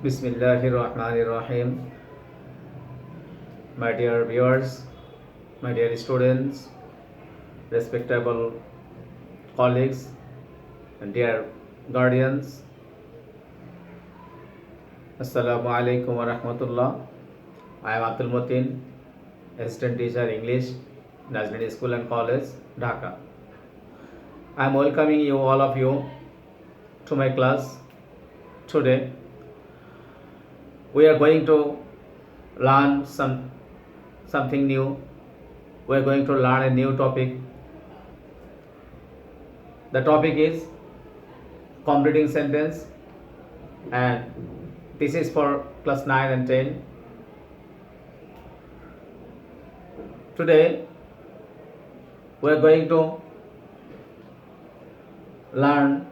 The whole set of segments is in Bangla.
Bismillahirrahmanirrahim. My dear viewers, my dear students, respectable colleagues, and dear guardians, Assalamu alaikum wa rahmatullah. I am Abdul Mateen, Assistant Teacher English, Nazreen School and College, Dhaka. I am welcoming you, all of you, to my class. Today, we are going to learn something new. We are going to learn a new topic. The topic is completing sentence, and this is for class 9 and 10. Today we are going to learn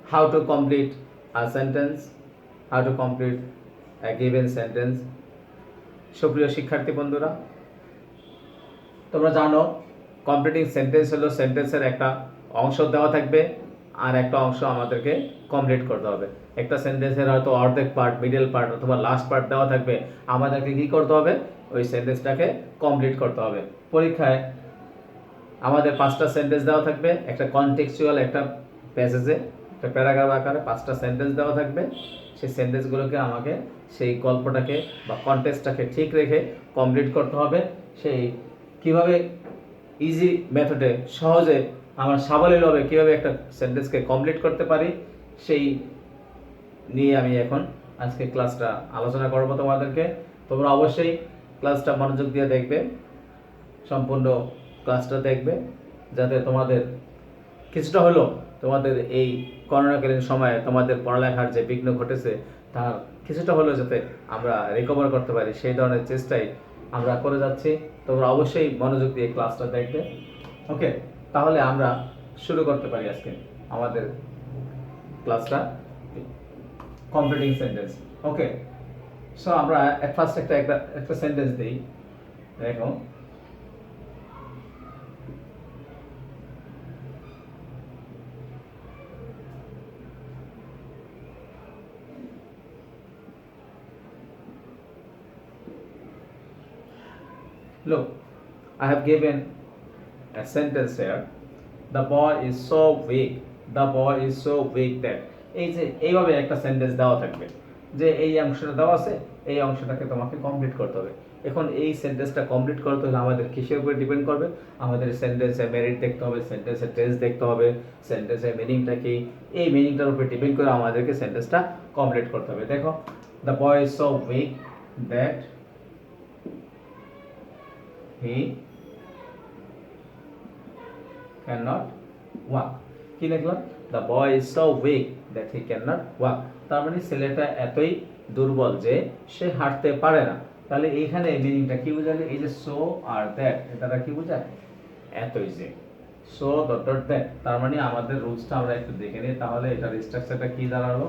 how to complete a sentence, how to complete a given sentence. সুপ্রিয় শিক্ষার্থী বন্ধুরা, তোমরা জানো কমপ্লিটিং সেন্টেন্স হলো সেন্টেন্সের একটা অংশ দেওয়া থাকবে আর একটা অংশ আমাদেরকে কমপ্লিট করতে হবে। একটা সেন্টেন্সের হয়তো অর্ধেক পার্ট, মিডল পার্ট অথবা লাস্ট পার্ট দেওয়া থাকবে, আমাদেরকে কি করতে হবে? ওই সেন্টেন্সটাকে কমপ্লিট করতে হবে। পরীক্ষায় আমাদের 5টা সেন্টেন্স দেওয়া থাকবে, একটা কনটেক্সচুয়াল একটা প্যাসেজে একটা প্যারাগ্রাফ আকারে 5টা সেন্টেন্স দেওয়া থাকবে। সেই সেন্টেন্সগুলোকে আমাকে সেই গল্পটাকে বা কনটেক্সটটাকে ঠিক রেখে কমপ্লিট করতে হবে। সেই কিভাবে ইজি মেথডে সহজে আমার সাবলীলভাবে কীভাবে একটা সেন্টেন্সকে কমপ্লিট করতে পারি সেই নিয়ে আমি এখন আজকে ক্লাসটা আলোচনা করব তোমাদেরকে। তোমরা অবশ্যই ক্লাসটা মনোযোগ দিয়ে দেখবে, সম্পূর্ণ ক্লাসটা দেখবে, যাতে তোমাদের কিছুটা হলো তোমাদের এই করোনাকালীন সময়ে তোমাদের পড়ালেখার যে বিঘ্ন ঘটেছে তার কিছুটা হলেও যাতে আমরা রিকভার করতে পারি সেই ধরনের চেষ্টাই আমরা করে যাচ্ছি। তোমরা অবশ্যই মনোযোগ দিয়ে ক্লাসটা দেখবে। ওকে, তাহলে আমরা শুরু করতে পারি আজকে আমাদের ক্লাসটা, কমপ্লিটিং সেন্টেন্স। ওকে, সো আমরা ফার্স্ট একটা সেন্টেন্স দিই। দেখো, look, I have given a sentence here. The boy is so weak. The boy is so weak that এই যে এইভাবে একটা সেন্টেন্স দেওয়া থাকবে যে এই অংশটা দেওয়া আছে, এই অংশটাকে তোমাকে কমপ্লিট করতে হবে। এখন এই সেন্টেন্সটা কমপ্লিট করতে হলে আমাদের কিসের উপরে ডিপেন্ড করবে? আমাদের সেন্টেন্সের মেরিট দেখতে হবে, সেন্টেন্সের টেন্স দেখতে হবে, সেন্টেন্সের মিনিংটা কি, এই মিনিংটার উপরে ডিপেন্ড করে আমাদেরকে সেন্টেন্সটা কমপ্লিট করতে হবে। দেখো, the boy is so weak that he cannot walk। কি লিখলাম? the boy is so weak that he cannot walk। তার মানে ছেলেটা এতই দুর্বল যে সে হাঁটতে পারে না। তাহলে এইখানে মিনিংটা কি বোঝালে? এই যে সো আর দ্যাট, এটা কি বোঝায়? এতই যে, সো ডট ডট দ্যাট। তার মানে আমাদের রুলসটা আমরা একটু দেখে নিই, তাহলে এটার স্ট্রাকচারটা কি দাঁড়ালো?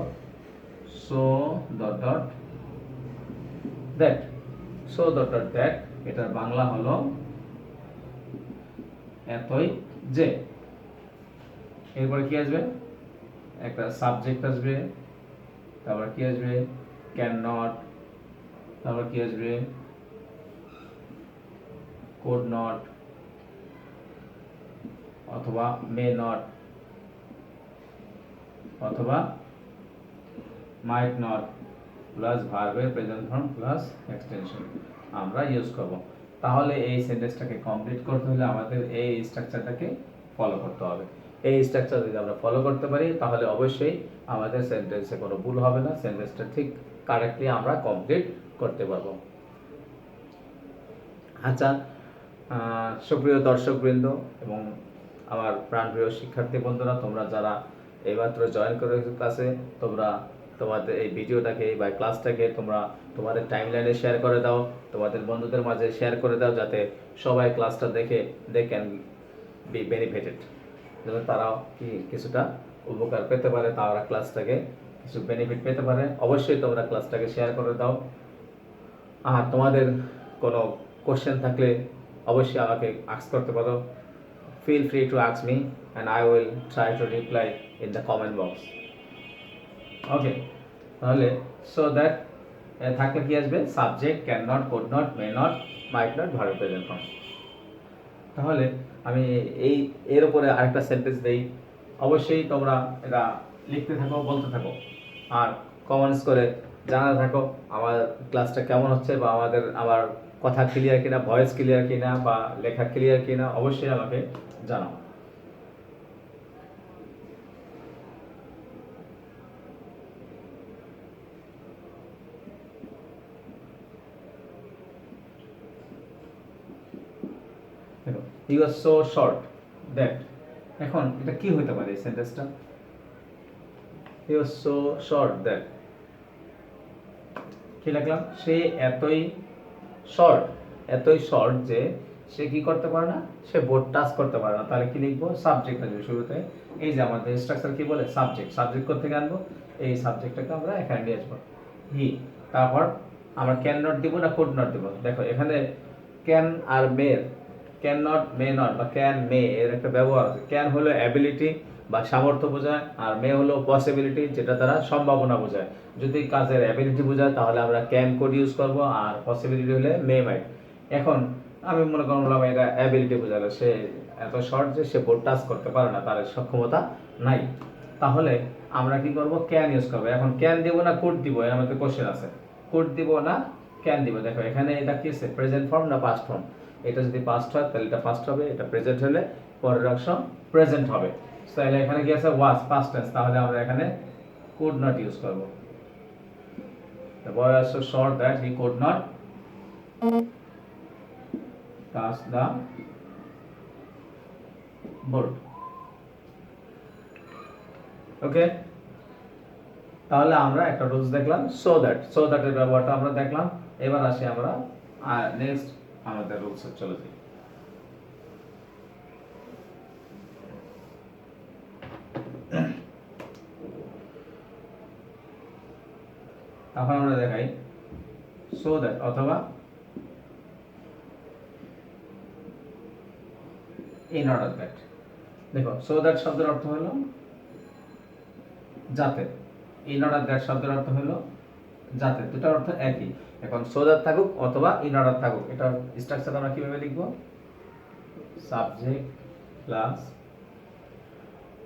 So dot dot that, so dot dot that, এটার বাংলা হলো এতই যে। এরপরে কি আসবে? একটা সাবজেক্ট আসবে, তারপর কি আসবে? ক্যান নট, তারপর কি আসবে? কুড নট অথবা মে নট অথবা মাইট নট প্লাস ভার্বের প্রেজেন্ট ফর্ম প্লাস এক্সটেনশন আমরা ইউজ করব। তাহলে এই সেন্টেন্সটাকে কমপ্লিট করতে হলে আমাদের এই স্ট্রাকচারটাকে ফলো করতে হবে। এই স্ট্রাকচার যদি আমরা ফলো করতে পারি তাহলে অবশ্যই আমাদের সেন্টেন্সে কোনো ভুল হবে না, সেন্টেন্সটা ঠিক কারেক্টলি আমরা কমপ্লিট করতে পারবো। আচ্ছা, সুপ্রিয় দর্শকবৃন্দ এবং আমার প্রাণপ্রিয় শিক্ষার্থী বন্ধুরা, তোমরা যারা এইমাত্র জয়েন করেছো ক্লাসে, তোমরা তোমাদের এই ভিডিওটাকে বা ক্লাসটাকে তোমরা তোমাদের টাইমলাইনে শেয়ার করে দাও, তোমাদের বন্ধুদের মাঝে শেয়ার করে দাও, যাতে সবাই ক্লাসটা দেখে দে ক্যান বি বেনিফিটেড, যাতে তারাও কিছুটা উপকার পেতে পারে, তারা ক্লাসটাকে কিছু বেনিফিট পেতে পারে। অবশ্যই তোমরা ক্লাসটাকে শেয়ার করে দাও। আর তোমাদের কোনো কোশ্চেন থাকলে অবশ্যই আমাকে আস্ক করতে পারো। feel free to ask me and I will try to reply in the comment box. Okay, তাহলে সো দ্যাট থাকলে কি আসবে? Subject, can not, could not, may not, might not, verb present form. তাহলে আমি এর উপরে আরেকটা সেন্টেন্স দেই, অবশ্যই তোমরা এটা লিখতে থাকো, বলতে থাকো, আর কমেন্টস করে জানাতে থাকো আমার ক্লাসটা কেমন হচ্ছে, বা আমার কথা ক্লিয়ার কিনা, ভয়েস ক্লিয়ার কিনা, বা লেখা ক্লিয়ার কিনা, অবশ্যই আমাকে জানাও। দেখো, হি ওয়াজ সো শর্ট দ্যাট, এখন এটা কি হতে পারে এই সেন্টেন্সটা? হি ওয়াজ সো শর্ট দ্যাট, কি লিখলাম? সে এতই শর্ট যে সে কি করতে পারে না, সে বোর্ড টাচ করতে পারে না। তাহলে কি লিখবো? সাবজেক্ট আসবে শুরুতে। এই যে আমাদের স্ট্রাকচার কি বলে? সাবজেক্ট করতে আনবো, এই সাবজেক্টটাকে আমরা এখানে নিয়ে আসবো, হি। তারপর আমরা ক্যান নট দিব না কুড নট দিব? দেখো এখানে ক্যান আর মের, ক্যান নট, মে নট বা ক্যান মে এর একটা ব্যবহার আছে। ক্যান হলো অ্যাবিলিটি বা সামর্থ্য বোঝায়, আর মে হলো পসিবিলিটি, যেটা দ্বারা সম্ভাবনা বোঝায়। যদি কাজের অ্যাবিলিটি বোঝায় তাহলে আমরা ক্যান কোড ইউজ করব, আর পসিবিলিটি হলে মে মাইট। এখন আমি মনে করলাম এটা অ্যাবিলিটি বোঝালো, সে এত শর্ট যে সে বোর্ড টাচ করতে পারে না, তার সক্ষমতা নাই। তাহলে আমরা কি করব? ক্যান ইউজ করবো। এখন ক্যান দিব না কুড দিব, এর মধ্যে কোশ্চেন আছে। কুড দিব না ক্যান দিব? দেখো এখানে এটা কি আছে? প্রেজেন্ট ফর্ম না পাস্ট ফর্ম? এটা যদি পাস্ট হয় তাহলে এটা পাস্ট হবে, এটা প্রেজেন্ট হলে পরের অংশ প্রেজেন্ট হবে। তাহলে এখানে কি আছে? ওয়াজ, পাস্ট টেন্স, তাহলে আমরা এখানে কুড নট ইউজ করব। The boy was so short that he could not touch the board. ওকে, তাহলে আমরা একটা রুলস দেখলাম, সো দ্যাট এর ব্যবহারটা আমরা দেখলাম। এবার আসি আমরা নেক্সট আমাদের রুলসে চলে যাই। এখন আমরা দেখাই সো দ্যাট অথবা ইন অর্ডার দ্যাট। দেখো সো দ্যাট শব্দের অর্থ হলো যাতে, ইন অর্ডার দ্যাট শব্দের অর্থ হলো যাতে, দুটার অর্থ একই। এখন সো দ্যাট থাকুক অথবা ইন অর্ডার থাকুক, এটা স্ট্রাকচার আমরা কিভাবে লিখবো? Subject plus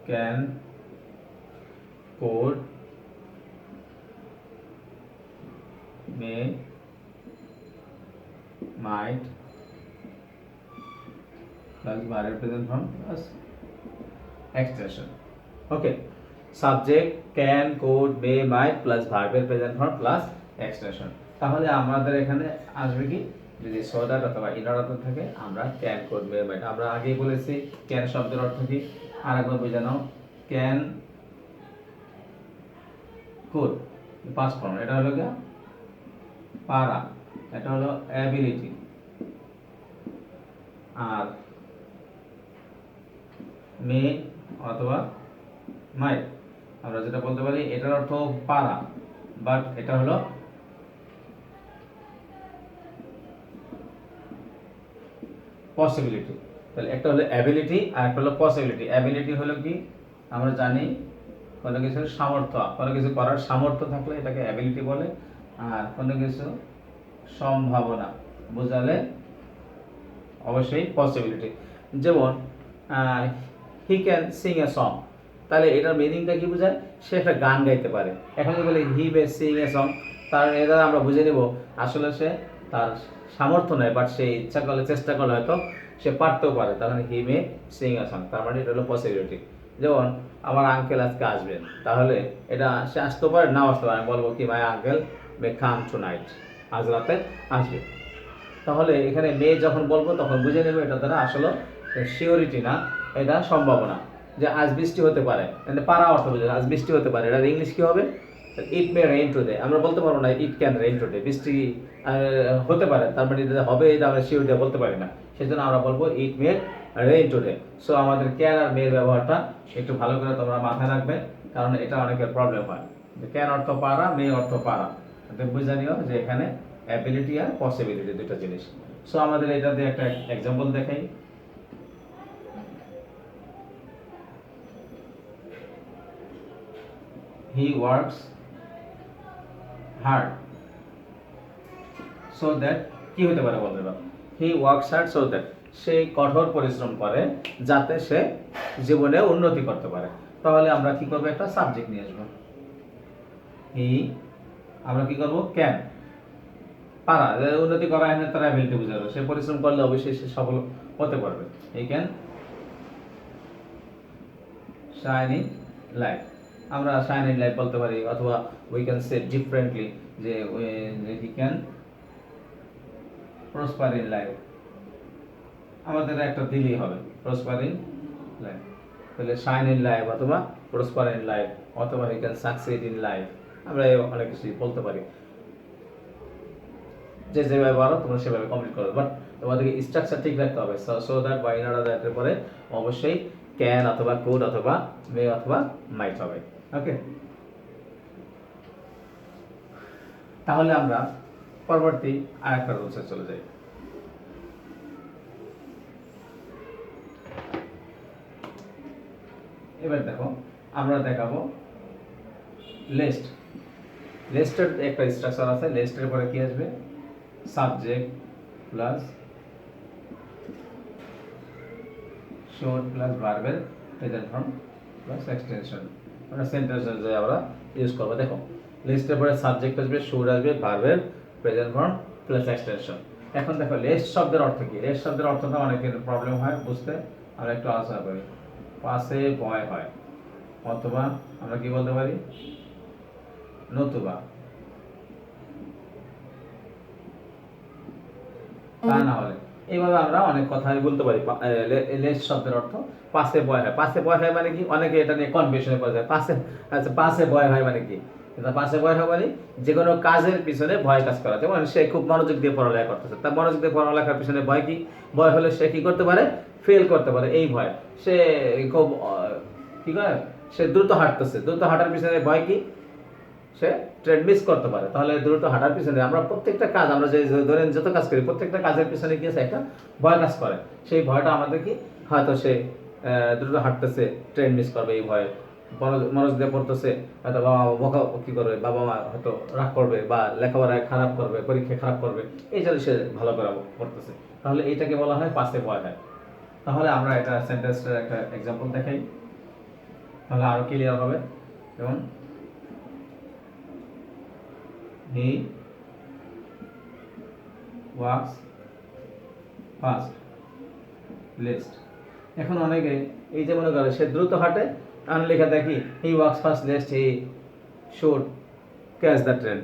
can, code, May, mite plus verb present form plus extension. Okay, subject can, code, May, mite plus ভার্বের প্রেজেন্ট ফর্ম প্লাস এক্সটেনশন। তাহলে আমাদের এখানে আসবে কি? যদি সো দ্যাট অথবা ইন অর্ডার থাকে আমরা ক্যান, কোড, মে, মাইট। আমরা আগেই বলেছি ক্যান শব্দের অর্থ কি, আরেকবার বুঝে নাও। ক্যান, কোড পাস্ট ফর্ম, এটা হলো কি পারা, এটা হলো অ্যাবিলিটি। আর মে অথবা মাইট আমরা যেটা বলতে পারি এটার অর্থ পারা, বাট এটা হলো পসিবিলিটি। তাহলে একটা হলো অ্যাবিলিটি আর একটা হলো পসিবিলিটি। অ্যাবিলিটি হলো কি? আমরা জানি কোনো কিছুর সামর্থ্য, কোনো কিছু করার সামর্থ্য থাকলে এটাকে অ্যাবিলিটি বলে, আর কোনো কিছু সম্ভাবনা বোঝালে অবশ্যই পসিবিলিটি। যেমন he can sing a song, তাহলে এটার মিনিংটা কি বোঝায়? সে একটা গান গাইতে পারে। এখন যদি বলি হি মে সিং এ সং, তার এটা আমরা বুঝে নেব আসলে সে তার সামর্থ্য নেই, বাট সে ইচ্ছা করলে, চেষ্টা করলে হয়তো সে পারতেও পারে। তাহলে হি মে সিং এ সং, তার মানে এটা হলো পসিবিলিটি। যেমন আমার আঙ্কেল আজকে আসবেন, তাহলে এটা সে আসতে পারে, নাও আসতে পারে। আমি বলবো কি my uncle may come tonight, আজ রাতে আসবে। তাহলে এখানে মে যখন বলবো তখন বুঝে নেবে এটা দ্বারা আসলে শিওরিটি না, এটা সম্ভাবনা, যে আজ বৃষ্টি হতে পারে। মানে পারা অর্থ বোঝায় আজ বৃষ্টি হতে পারে, এটার ইংলিশ কি হবে? ইট মে রেইন টুডে। আমরা বলতে পারবো না ইট ক্যান রেইন টুডে, বৃষ্টি হতে পারে, তার মানে এটা হবে, এটা আমরা শিওরিটি বলতে পারি না। সেজন্য আমরা বলবো ইট মে রেইন টুডে। সো আমাদের ক্যান আর মের ব্যবহারটা একটু ভালো করে তোমরা মাথায় রাখবে, কারণ এটা অনেকের প্রবলেম হয়। ক্যান অর্থ পারা, মে অর্থ পারা, বুঝে নিও যে এখানে অ্যাবিলিটি আর পসিবিলিটি দুটো জিনিস। সো আমাদের এটা দিয়ে একটা এক্সাম্পল দেখাই। He works hard so that কি হতে পারে বলতে পারো, he works hard so that সে কঠোর পরিশ্রম করে যাতে সে জীবনে উন্নতি করতে পারে। তাহলে আমরা কি করবো, একটা সাবজেক্ট নিয়ে আসবো। হি, আমরা কি করবো, ক্যান, পারা, উন্নতি করা এখানে তার অ্যাবিলিটি বোঝালো, সে পরিশ্রম করলে অবশ্যই সে সফল হতে পারবে। He can shine in life, আমরা শাইন ইন লাইফ বলতে পারি, অথবা উই ক্যান সে ডিফারেন্টলি যে he can prosper in life, আমাদের একটা দিলেই হবে প্রসপার ইন লাইফ। তাহলে শাইন ইন লাইফ অথবা প্রসপার ইন লাইফ অথবা he can succeed in life, আমরা অনেক কিছু বলতে পারি। যে যেভাবে পারো তোমরা সেভাবে কমপ্লিট করো, বাট তোমাদেরকে স্ট্রাকচার ঠিক রাখতে হবে। সো দ্যাট বা ইন অর্ডার দ্যাটের পরে অবশ্যই ক্যান অথবা কুড অথবা মে অথবা মাইট হবে। ওকে, তাহলে আমরা পরবর্তী আরেকটা রুলসে চলে যাই। এবার দেখো, আমরা দেখাবো লিস্ট। লিস্টের একটা স্ট্রাকচার আছে। লিস্টের পরে কি আসবে, সাবজেক্ট প্লাস শুড প্লাস ভার্বের প্রেজেন্ট ফর্ম প্লাস এক্সটেনশন, আমরা সেন্টেন্স অনুযায়ী আমরা ইউজ করবো। দেখো, লিস্টের পরে সাবজেক্ট আসবে, শুড আসবে, ভার্বের প্রেজেন্ট ফর্ম প্লাস এক্সটেনশন। এখন দেখো লিস্ট শব্দের অর্থ কি। লিস্ট শব্দের অর্থটা অনেকের প্রবলেম হয় বুঝতে, আমরা একটু আলোচনা করি। পাশে বয় হয়, অথবা আমরা কি বলতে পারি, নতুবা, তা না হলে, এইভাবে আমরা অনেক কথাই বলতে পারি। লিস্ট শব্দের অর্থ পাশে বয় হয়। পাশে বয় হয় মানে কি, অনেকে এটা নিয়ে কনফিউশনে পড়ে যায়। পাশে, আচ্ছা পাশে বয় হয় মানে কি, পাশে বয় হয় মানে যে কোনো কাজের পিছনে ভয় কাজ করা। যেমন সে খুব মনোযোগ দিয়ে পড়ালেখা করতেছে, তার মনোযোগ দিয়ে পড়ালেখার পিছনে ভয় কি, ভয় হলে সে কি করতে পারে, ফেল করতে পারে, এই ভয়। সে খুব কি করে, সে দ্রুত হাঁটতেছে, দ্রুত হাঁটার পিছনে ভয় কি, সে ট্রেন মিস করতে পারে। তাহলে দ্রুত হাঁটার পিছনে আমরা প্রত্যেকটা কাজ, আমরা যে ধরেন যত কাজ করি, প্রত্যেকটা কাজের পিছনে কি আছে, একটা ভয় কাজ করে। সেই ভয়টা আমাদের কি, হয়তো সে দ্রুত হাঁটতেছে, ট্রেন মিস করবে এই ভয়ে, মনোযোগ দিয়ে পড়তেছে, হয়তো বাবা মা বকা কি করবে, বাবা মা হয়তো রাগ করবে বা লেখাপড়ায় খারাপ করবে, পরীক্ষায় খারাপ করবে, এই জন্য সে ভালো করে পড়তেছে। তাহলে এইটাকে বলা হয় পাশে ভয় হয়। তাহলে আমরা এটা সেন্টেন্সটার একটা এক্সাম্পল দেখাই, তাহলে আরো ক্লিয়ার হবে। যেমন he walks fast list। এখন অনেকে এই যে মনে করে সে দ্রুত হাঁটে, আর লেখা দেখি he walks fast lest he should catch the train।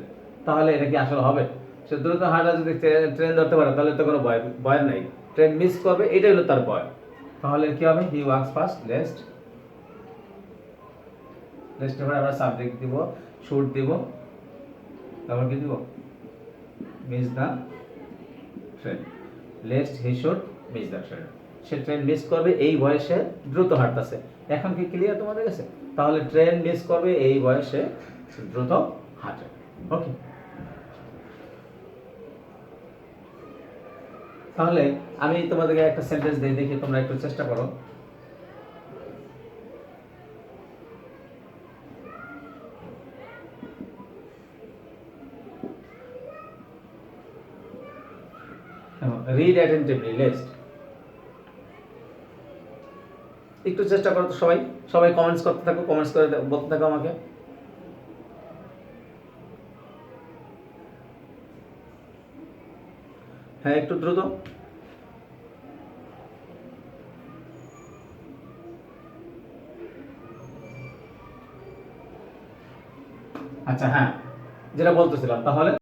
তাহলে এটা কি আসলে হবে? সে দ্রুত হাঁটা যদি ট্রেন ধরতে পারে তাহলে তো কোনো ভয় নাই, ট্রেন মিস করবে, এটাই হলো তার ভয়। তাহলে কি হবে, he walks fast lest, লেস্টের পরে আমরা সাবজেক্ট দিব, should দিব, তারপর কি দিব, miss the train, lest he should miss the train. Say train miss করবে এই বয়সে দ্রুত হাঁটতেছে। এখন কি ক্লিয়ার তোমাদের কাছে? তাহলে ট্রেন মিস করবে এই বয়সে দ্রুত হাঁটে। ওকে, তাহলে আমি তোমাদেরকে একটা সেন্টেন্স দিয়ে দেখি, তোমরা একটু চেষ্টা করো। Read attentively list. একটু চেষ্টা করো তো সবাই, সবাই কমেন্টস করতে থাকো, কমেন্টস করে বলতে থাকো আমাকে। হ্যাঁ, একটু দ্রুত। আচ্ছা, হ্যাঁ, যেটা বলতেছিলাম, তাহলে